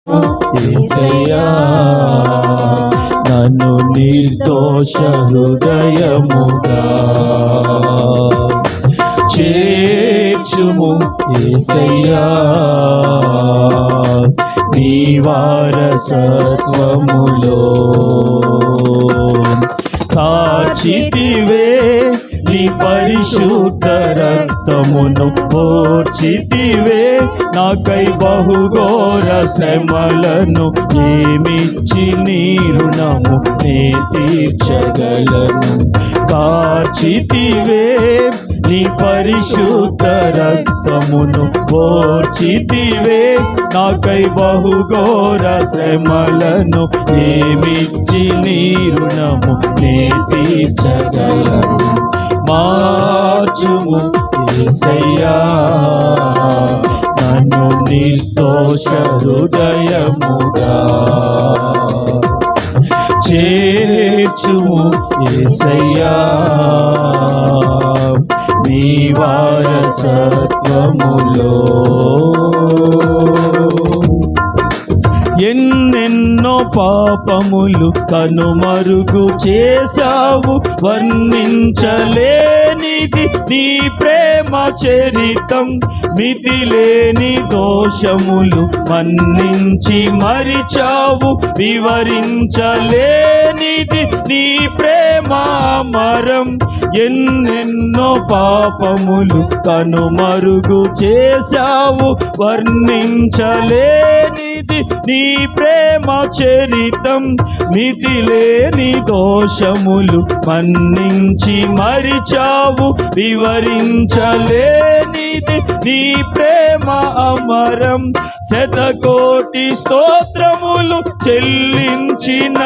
యేసయ్యా నన్ను నిర్దోష హృదయముగా చేర్చుము యేసయ్యా నీ వారసత్వములో. కాచితివే నీ పరిశుద్ధ రక్తమును పోర్చితివే నాకై బహుఘోర శ్రమలను ఏమిచ్చి నీ రుణము నే తీర్చగలను. కాచితివే నీ పరిశుద్ధ రక్తమును పోర్చితివే నాకై బహుఘోర శ్రమలను ఏమిచ్చి నీ రుణము నే తీర్చగలను. మార్చుము యేసయ్యా నన్ను నిర్దోష హృదయముగా చేర్చుము యేసయ్యా నీ వారసత్వములో. ఎన్నెన్నో పాపములు కనుమరుగు చేశావు, వర్ణించలేనిది నీ ప్రేమ చరితం. మితిలేని దోషములు మన్నించి మరిచావు, వివరించలేనిది నీ ప్రేమ అమరం. ఎన్నెన్నో పాపములు కనుమరుగు చేశావు, వర్ణించలేనిది నీ ప్రేమ చరితం. మితిలేని దోషములు మన్నించి మరిచావు, వివరించలేనిది నీ ప్రేమ అమరం. శతకోటి స్తోత్రములు చెల్లించిన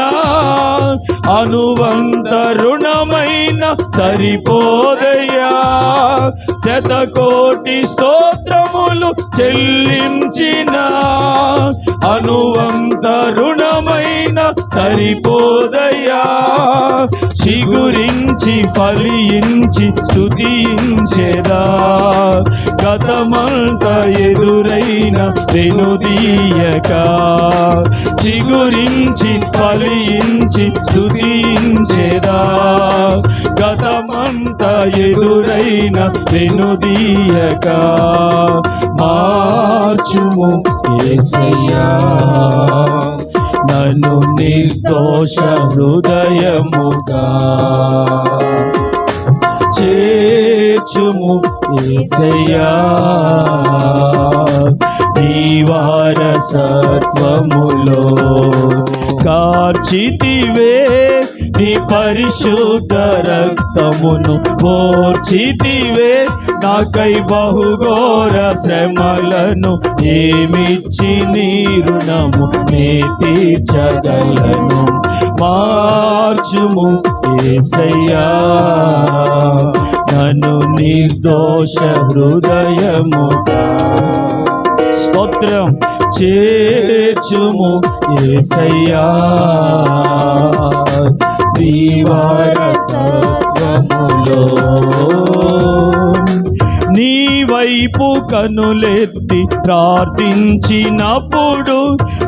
అనువంత రుణమైన సరిపోదయ్యా. శతకోటి స్తోత్రములు చెల్లించిన అనువంత రుణమైన సరిపోదయ్యా. చిగురించి ఫలించి స్తుతించెదా, గతమంతా ఎదురైన వెనుదీయక. చిగురించి ఫలించి స్తుతించెదా, గతమంతా ఎదురైన వెనుదీయక. మార్చుము యేసయ్యా నన్ను నిర్దోష హృదయముగా చేర్చుము యేసయ్యా నీ వారసత్వములో. కార్చితివే నీ పరిశుద్ధ రక్తమును పోర్చితివే నాకై బహుఘోర శ్రమలను ఏమిచ్చి నీ రుణము నే తీర్చగలను. మార్చుము యేసయ్యా నన్ను నిర్దోష హృదయముగా. స్తోత్రం. చేర్చుము యేసయ్యా నీ వారసత్వములో. నీ వైపు కనులెత్తి ప్రార్థించినప్పుడు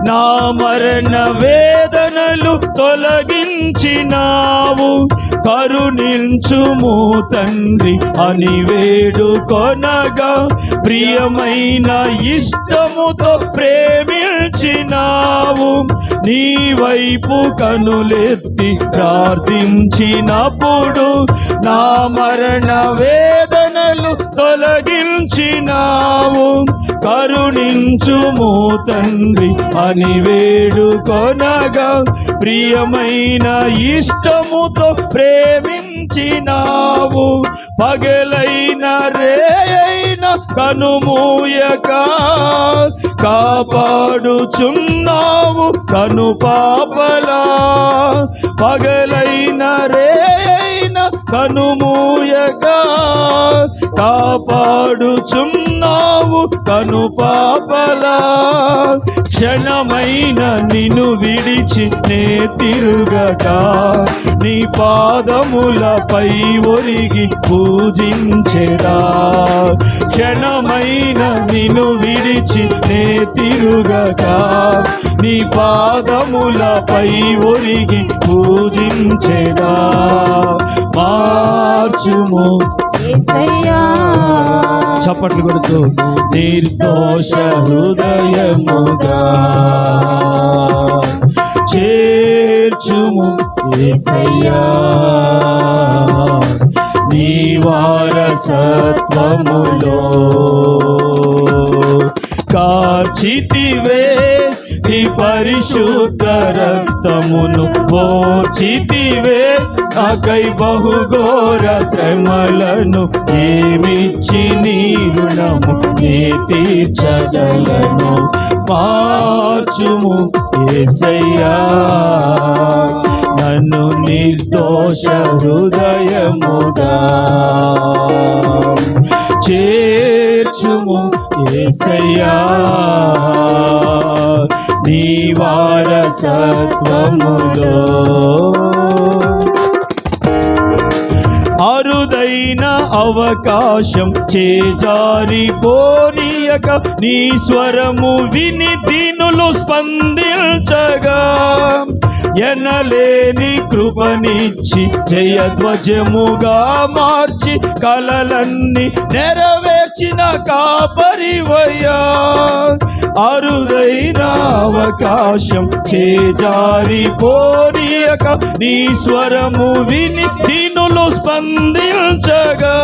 నా మరణ వేదనలు తొలగించినావు. కరుణించుము తండ్రి అని వేడుకొనగా ప్రియమైన ఇష్టముతో ప్రేమించినావు. నీ వైపు కనులెత్తి ప్రార్థించినప్పుడు నా మరణ వేదనలు తొలగించినావు. కరుణించుము తండ్రి అని వేడుకొనగా ప్రియమైన ఇష్టముతో ప్రేమించినావు. పగలైన రేయైన కనుమూయక కాపాడుచున్నావు కను పాపలా. పగలైన రేయైన కనుమూయక కాపాడుచున్నావు కను పాపలా. క్షణమైన నిన్ను విడిచి నే తిరుగక నీ పాదములపై ఒరిగి పూజించెదా. క్షణమైన నిన్ను విడిచి నే తిరుగక నీ పాదములపై ఒరిగి పూజించెదా. మార్చుము యేసయ్యా, చప్పట్లు కొడుతూ నిర్దోష హృదయముగా చేర్చుము యేసయ్యా, నీ వారసత్వములో. కార్చితివే నీ పరిశుద్ధ రక్తమును, ఓర్చితివే నాకై బహుఘోర శ్రమలను. ఏమిచ్చి నీ రుణము నే తీర్చగలను. మార్చుము యేసయ్యా, నన్ను నిర్దోష హృదయముగా చేర్చుము యేసయ్యా, నీ వారసత్వములో. అరుదైన అవకాశం చేజారిపోనీయక నీ స్వరము విని దీనులు స్పందించగా, ఎనలేని కృపనిచ్చి జయధ్వజముగా మార్చి కలలన్నీ నెరవేర్చిన కాపరివయ్యా. అరుదైన అవకాశం చేజారిపోనీయక నీ స్వరము విని దీనులు స్పందించగా,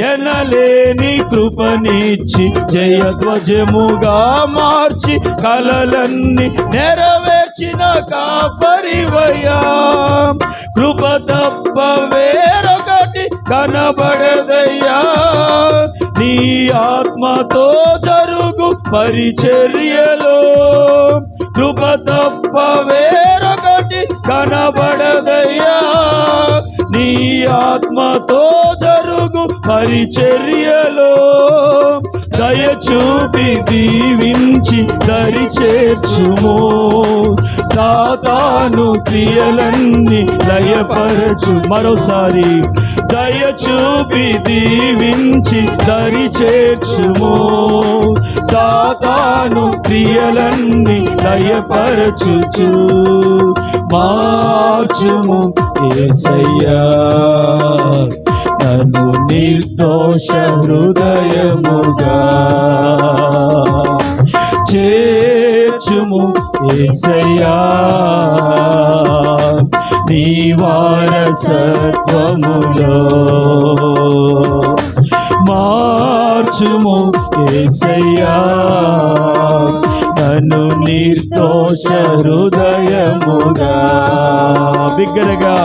ఎనలేని కృపనిచ్చి జయధ్వజముగా మార్చి కలలన్నీ నెరవేర్చిన కాపరివయ్యా. కృప తప్ప వేరొకటి కనబడదయ్యా, నీ ఆత్మతో జరుగు పరిచర్యలో. కృప తప్ప వేరొకటి కనబడదయ్యా, నీ ఆత్మతో జరుగు పరిచర్యలో. దయచూపి దీవించి దరి చేర్చుము, సాతాను క్రియలన్నీ లయపరచు. మరోసారి దయచూపి దీవించి దరి చేర్చుము, సాతాను క్రియలన్నీ లయపరచుచు. మార్చుము యేసయ్యా, నన్ను నిర్దోష హృదయముగా చేర్చుము యేసయ్యా, నీ వారసత్వములో. మార్చుము యేసయ్యా, నన్ను నిర్దోష హృదయముగా. బిగ్గరగా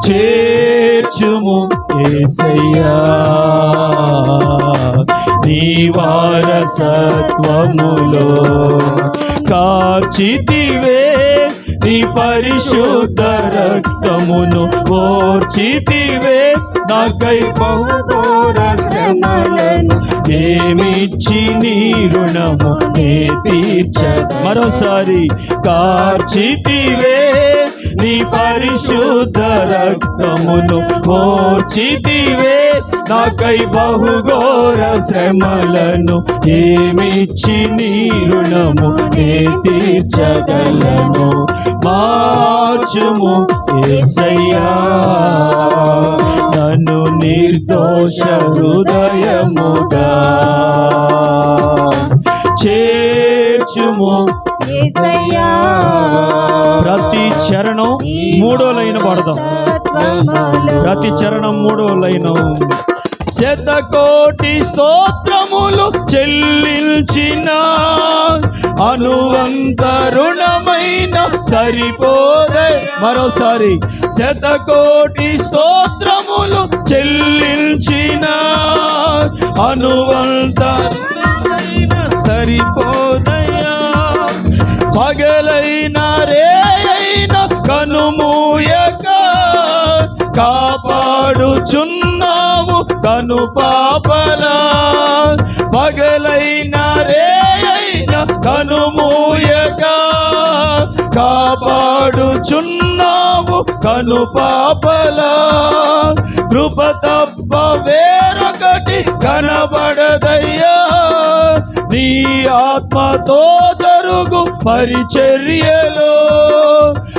చేర్చుము యేసయ్యా, నీ వారసత్వములో. కార్చితివే నీ పరిశుద్ధ రక్తమును, ఓర్చితివే నాకై బహుఘోర శ్రమలను. ఏమిచ్చి నీ రుణము నే తీర్చగలను. మరోసారి కార్చితివే నీ పరిశుద్ధ రక్తమును, ఓర్చితివే నాకై బహుఘోర శ్రమలను. ఏమిచ్చి నీ రుణము నే తీర్చగలను. మార్చుము యేసయ్యా, నన్ను నిర్దోష హృదయముగా చేర్చుము యేసయ్యా. ప్రతి చరణం మూడో లైన్ పడదాం. ప్రతి చరణం మూడో లైను. శతకోటి స్తోత్రములు చెల్లించిన అనువంత రుణమైన సరిపోదే. మరోసారి శతకోటి స్తోత్రములు చెల్లించిన అనువంత సరిపోదయ్యా. పగలైన రేయైన కనుమూయక కాపాడుచున్నావు కను పాపలా. పగలైన రేయైన కనుమూయక కాపాడుచున్నావు కను పాపలా. కృప తప్ప వేరొకటి కనబడదయ్యా, నీ ఆత్మతో జరుగు పరిచర్యలో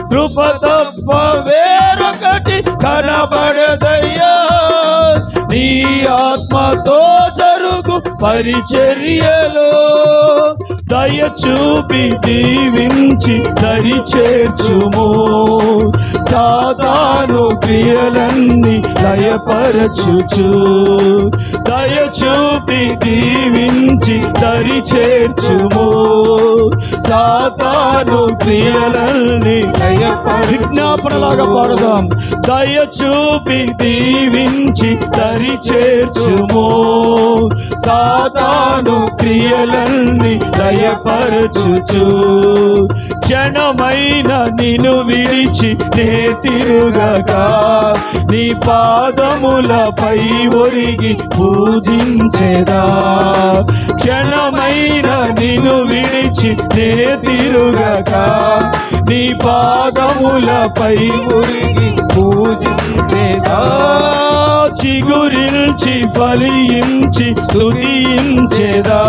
కృప తప్ప వేరొకటి కనబడదయ్యా. నీ ఆత్మతో జరుగు పరిచర్యలో దయ చూపి దీవించి దరి చేర్చుము. సాతాను క్రియలన్నీ లయపరచుచు దయ చూపి దీవించి దరి చేర్చుము. సాతాను క్రియలన్నీ విజ్ఞాపనలాగా పాడదాం. దయ చూపి దీవించి దరి చేర్చుము. సాతాను క్రియలన్నీ లయపరచుచు క్షణమైన నిన్ను విడిచి నే తిరుగక నీ పాదములపై ఒరిగి పూజించెదా. క్షణమైన నిన్ను విడిచి నే తిరుగక నీ పాదములపై ఒరిగి పూజించెదా. చిగురించి ఫలించి స్తుతించెదా.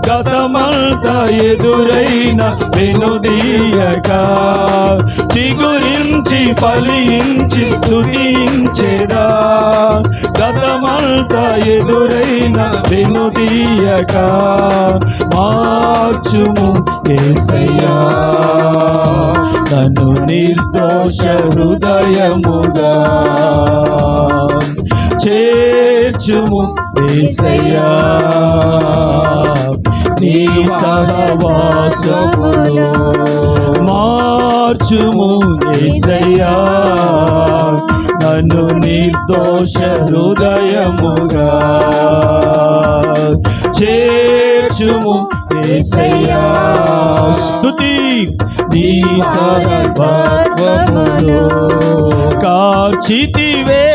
గతమంతా ఎదురైన వెనుదీయక చిగురించి ఫలించి స్తుతించెదా. గతమంతా ఎదురైన వెనుదీయక మార్చుము యేసయ్యా నన్ను నిర్దోష హృదయముగా. చేర్చుము యేసయ్యా నీ సహవాసములో. మార్చుము యేసయ్యా నన్ను నిర్దోష హృదయముగా. చేర్చుము యేసయ్యా స్తుతి నీ సర్వత్వములో. కార్చితివే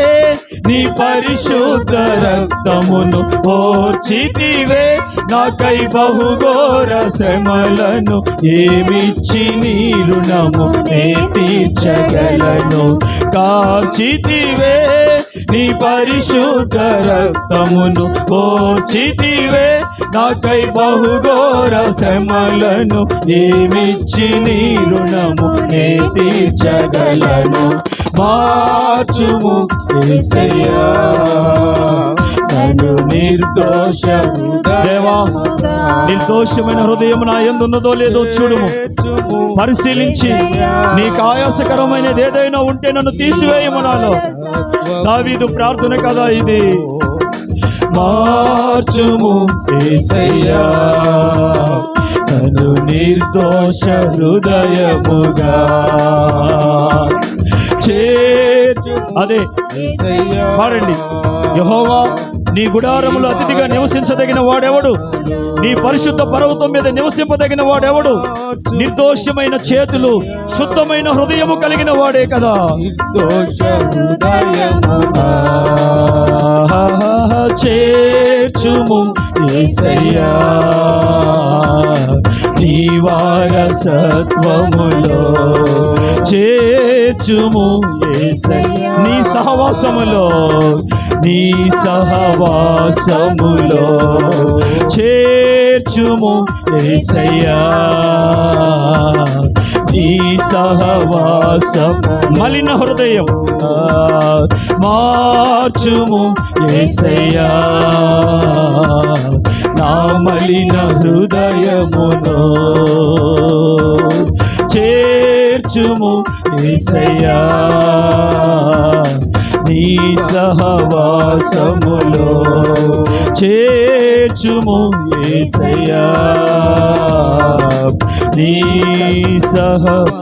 నీ పరిశుద్ధ రక్తమును ఓర్చితివే నాకై బహుఘోర శ్రమలను. ఏమిచ్చి నీ రుణము నే తీర్చగలను. కార్చితివే నీ పరిశుద్ధ రక్తమును ఓర్చితివే నాకై బహుఘోర శ్రమలను. ఏమిచ్చి నీ రుణము నే తీర్చగలను. మార్చుము యేసయ్యా నన్ను నిర్దోష. దేవా నిర్దోషమైన హృదయం నా యందున్నదో లేదో చూడుము. పరిశీలించి నీకు ఆయాసకరమైనది ఏదైనా ఉంటే నన్ను తీసివేయమనాలో. దావీదు ప్రార్థన కదా ఇది. మార్చుము యేసయ్యా నన్ను నిర్దోష హృదయముగా. అదే పాడండి. యెహోవా నీ గుడారములో అతిథిగా నివసించదగిన వాడెవడు? నీ పరిశుద్ధ పర్వతం మీద నివసింపదగిన వాడెవడు? నిర్దోషమైన చేతులు శుద్ధమైన హృదయము కలిగిన వాడే కదా. చేర్చుము యేసయ్యా నీ వారసత్వములో. చేర్చుము యేసయ్యా నీ సహవాసములో. నీ సహవాసములో చేర్చుము యేసయ్యా నీ సహవాసం. మలిన హృదయం మార్చుము యేసయ్యా నా మలిన హృదయమును. చేర్చుము యేసయ్యా నీ సహవాసములో. చేర్చుము యేసయ్యా నీ సహవాసములో.